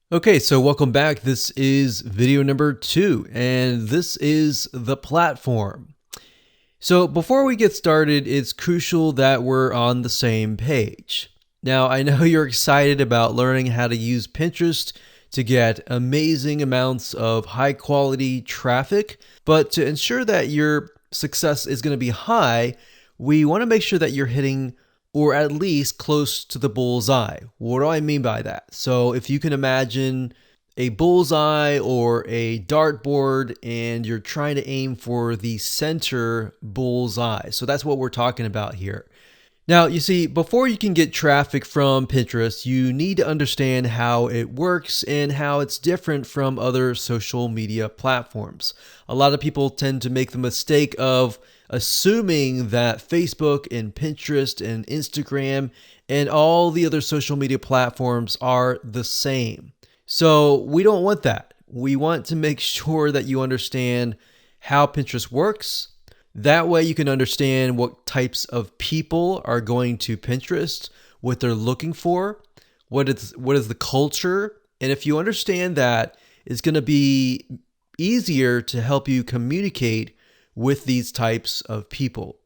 Okay, so welcome back. This is video number 2, and this is the platform. So before we get started, it's crucial that we're on the same page. Now, I know you're excited about learning how to use Pinterest to get amazing amounts of high quality traffic, but to ensure that your success is going to be high, we want to make sure that you're hitting or at least close to the bullseye. What do I mean by that? So if you can imagine a bullseye or a dartboard and you're trying to aim for the center bullseye. So that's what we're talking about here. Now, you see, before you can get traffic from Pinterest, you need to understand how it works and how it's different from other social media platforms. A lot of people tend to make the mistake of assuming that Facebook and Pinterest and Instagram and all the other social media platforms are the same. So we don't want that. We want to make sure that you understand how Pinterest works. That way you can understand what types of people are going to Pinterest, what they're looking for, what is the culture. And if you understand that, it's going to be easier to help you communicate with these types of people.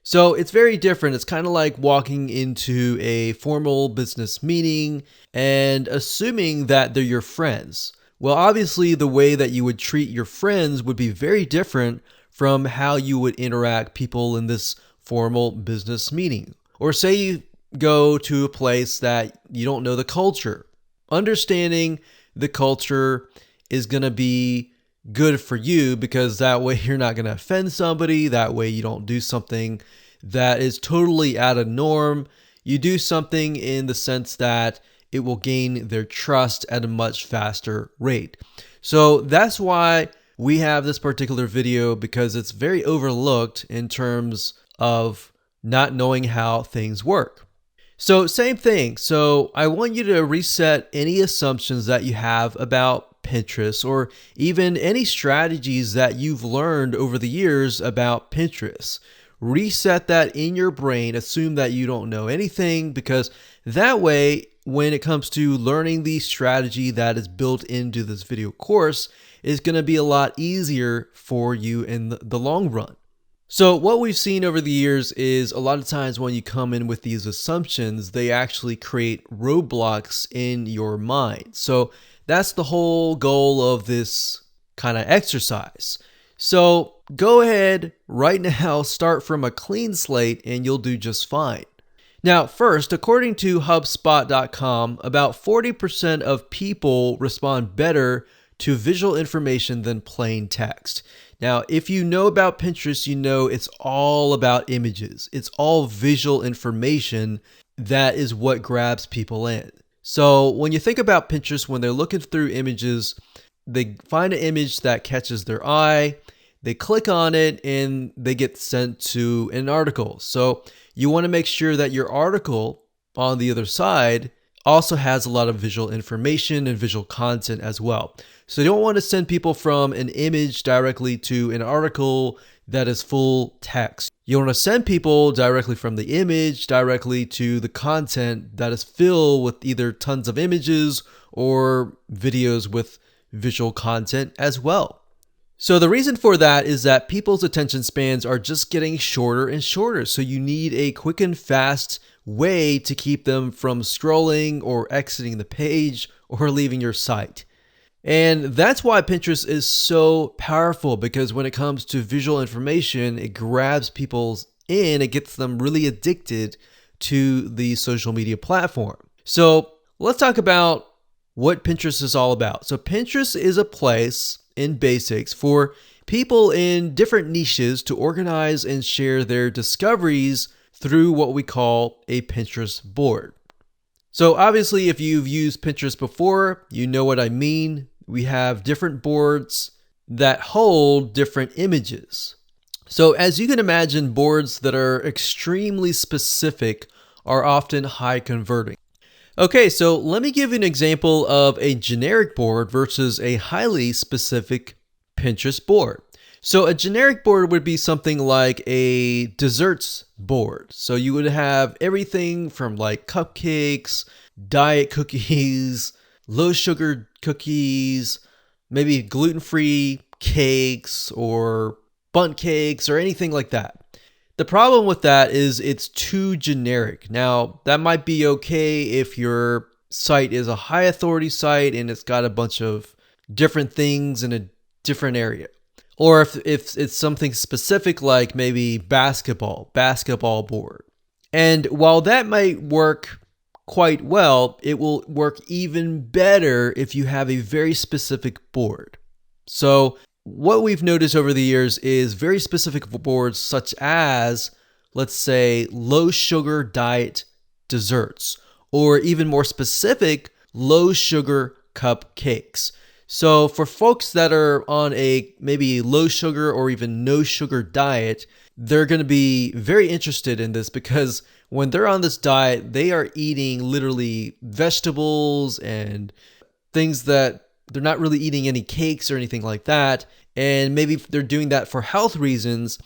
So it's very different. It's kind of like walking into a formal business meeting and assuming that they're your friends. Well, obviously, the way that you would treat your friends would be very different from how you would interact people in this formal business meeting. Or say you go to a place that you don't know the culture. Understanding the culture is going to be good for you because that way you're not going to offend somebody. That way you don't do something that is totally out of norm. You do something in the sense that it will gain their trust at a much faster rate. So that's why we have this particular video, because it's very overlooked in terms of not knowing how things work. So same thing. So I want you to reset any assumptions that you have about Pinterest or even any strategies that you've learned over the years about Pinterest. Reset that in your brain. Assume that you don't know anything, because that way, when it comes to learning the strategy that is built into this video course, it's going to be a lot easier for you in the long run. So what we've seen over the years is a lot of times when you come in with these assumptions, they actually create roadblocks in your mind. So that's the whole goal of this kind of exercise. So go ahead right now, start from a clean slate, and you'll do just fine. Now, first, according to HubSpot.com, about 40% of people respond better to visual information than plain text. Now, if you know about Pinterest, you know it's all about images. It's all visual information. That is what grabs people in. So when you think about Pinterest, when they're looking through images, they find an image that catches their eye, they click on it, and they get sent to an article. So you want to make sure that your article on the other side also has a lot of visual information and visual content as well. So you don't want to send people from an image directly to an article that is full text. You want to send people directly from the image directly to the content that is filled with either tons of images or videos with visual content as well. So the reason for that is that people's attention spans are just getting shorter and shorter. So you need a quick and fast way to keep them from scrolling or exiting the page or leaving your site. And that's why Pinterest is so powerful, because when it comes to visual information, it grabs people in, it gets them really addicted to the social media platform. So let's talk about what Pinterest is all about. So Pinterest is a place, in basics, for people in different niches to organize and share their discoveries through what we call a Pinterest board. So obviously, if you've used Pinterest before, you know what I mean. We have different boards that hold different images. So as you can imagine, boards that are extremely specific are often high converting. Okay, so let me give you an example of a generic board versus a highly specific Pinterest board. So a generic board would be something like a desserts board. So you would have everything from like cupcakes, diet cookies, low sugar cookies, maybe gluten-free cakes or bundt cakes or anything like that. The problem with that is it's too generic. Now, that might be okay if your site is a high authority site and it's got a bunch of different things in a different area. Or if it's something specific like maybe basketball board. And while that might work quite well, it will work even better if you have a very specific board. So what we've noticed over the years is very specific boards such as, let's say, low sugar diet desserts, or even more specific, low sugar cupcakes. So for folks that are on a maybe low sugar or even no sugar diet, they're going to be very interested in this because when they're on this diet, they are eating literally vegetables and things that they're not really eating any cakes or anything like that. And maybe they're doing that for health reasons.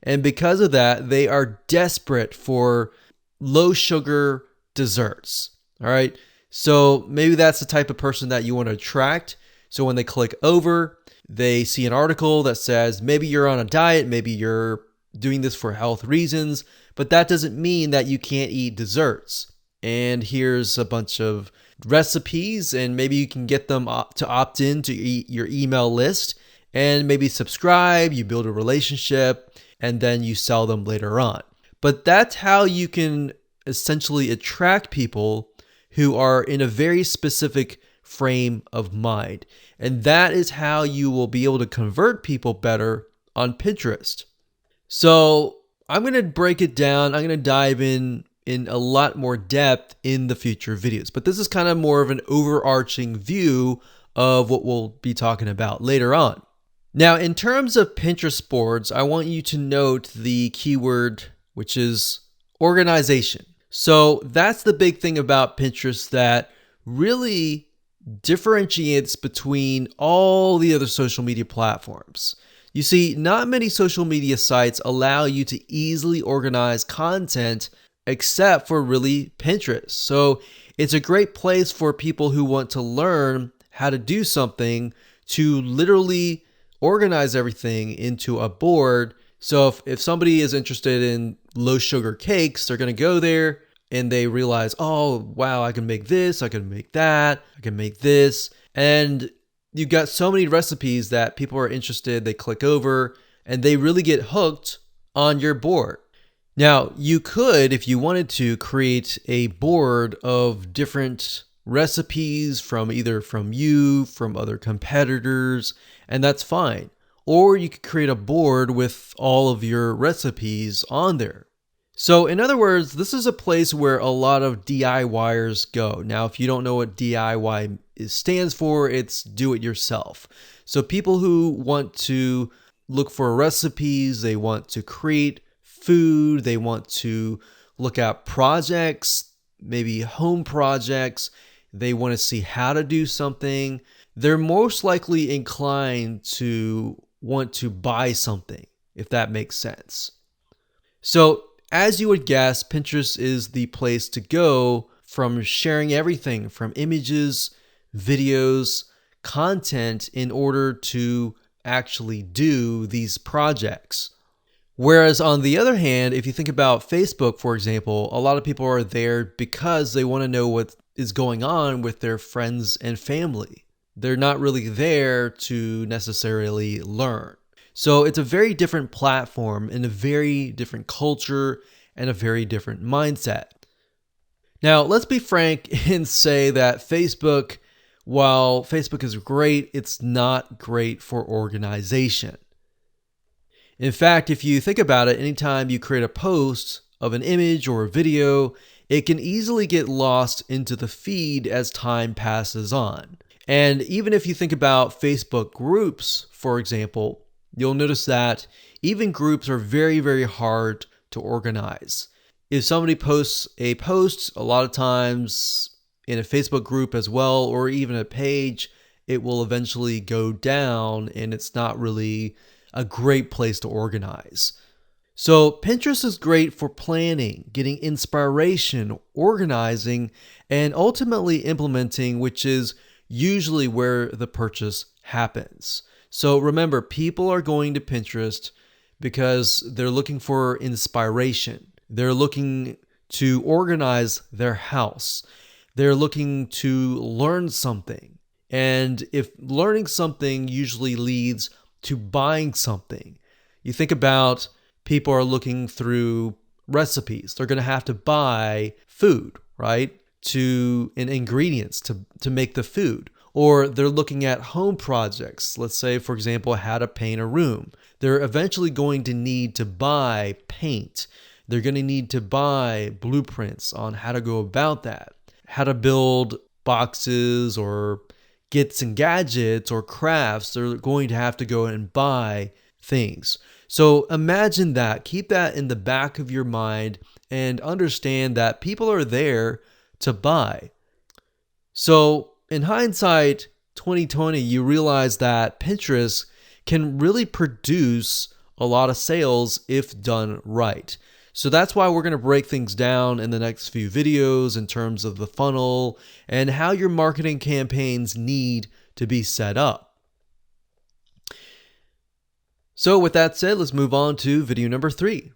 And because of that, they are desperate for low sugar desserts. All right. So maybe that's the type of person that you want to attract. So when they click over, they see an article that says maybe you're on a diet, maybe you're doing this for health reasons, but that doesn't mean that you can't eat desserts. And here's a bunch of recipes, and maybe you can get them to opt in to your email list and maybe subscribe, you build a relationship, and then you sell them later on. But that's how you can essentially attract people who are in a very specific frame of mind. And that is how you will be able to convert people better on Pinterest. So I'm going to break it down. I'm going to dive in a lot more depth in the future videos. But this is kind of more of an overarching view of what we'll be talking about later on. Now, in terms of Pinterest boards, I want you to note the keyword, which is organization. So that's the big thing about Pinterest that really differentiates between all the other social media platforms. You see, not many social media sites allow you to easily organize content except for really Pinterest. So it's a great place for people who want to learn how to do something to literally organize everything into a board. So if somebody is interested in low sugar cakes, they're going to go there and they realize, oh, wow, I can make this, I can make that, I can make this. And you've got so many recipes that people are interested, they click over and they really get hooked on your board. Now, you could, if you wanted to, create a board of different recipes from either from you, from other competitors, and that's fine. Or you could create a board with all of your recipes on there. So in other words, this is a place where a lot of DIYers go. Now, if you don't know what DIY stands for, it's do it yourself. So people who want to look for recipes, they want to create food, they want to look at projects, maybe home projects, they want to see how to do something, they're most likely inclined to want to buy something, if that makes sense. So as you would guess, Pinterest is the place to go from sharing everything from images, videos, content in order to actually do these projects. Whereas on the other hand, if you think about Facebook, for example, a lot of people are there because they want to know what is going on with their friends and family. They're not really there to necessarily learn. So it's a very different platform and a very different culture and a very different mindset. Now, let's be frank and say that Facebook, while Facebook is great, it's not great for organization. In fact, if you think about it, anytime you create a post of an image or a video, it can easily get lost into the feed as time passes on. And even if you think about Facebook groups, for example, you'll notice that even groups are very, very hard to organize. If somebody posts a post, a lot of times in a Facebook group as well, or even a page, it will eventually go down and it's not really a great place to organize. So Pinterest is great for planning, getting inspiration, organizing, and ultimately implementing, which is usually where the purchase happens. So remember, people are going to Pinterest because they're looking for inspiration. They're looking to organize their house. They're looking to learn something. And if learning something usually leads to buying something, you think about people are looking through recipes. They're going to have to buy food, right? And ingredients to make the food. Or they're looking at home projects. Let's say, for example, how to paint a room. They're eventually going to need to buy paint. They're going to need to buy blueprints on how to go about that, how to build boxes or kits and gadgets or crafts. They're going to have to go and buy things. So imagine that. Keep that in the back of your mind and understand that people are there to buy. So in hindsight, 2020, you realize that Pinterest can really produce a lot of sales if done right. So that's why we're going to break things down in the next few videos in terms of the funnel and how your marketing campaigns need to be set up. So with that said, let's move on to video number 3.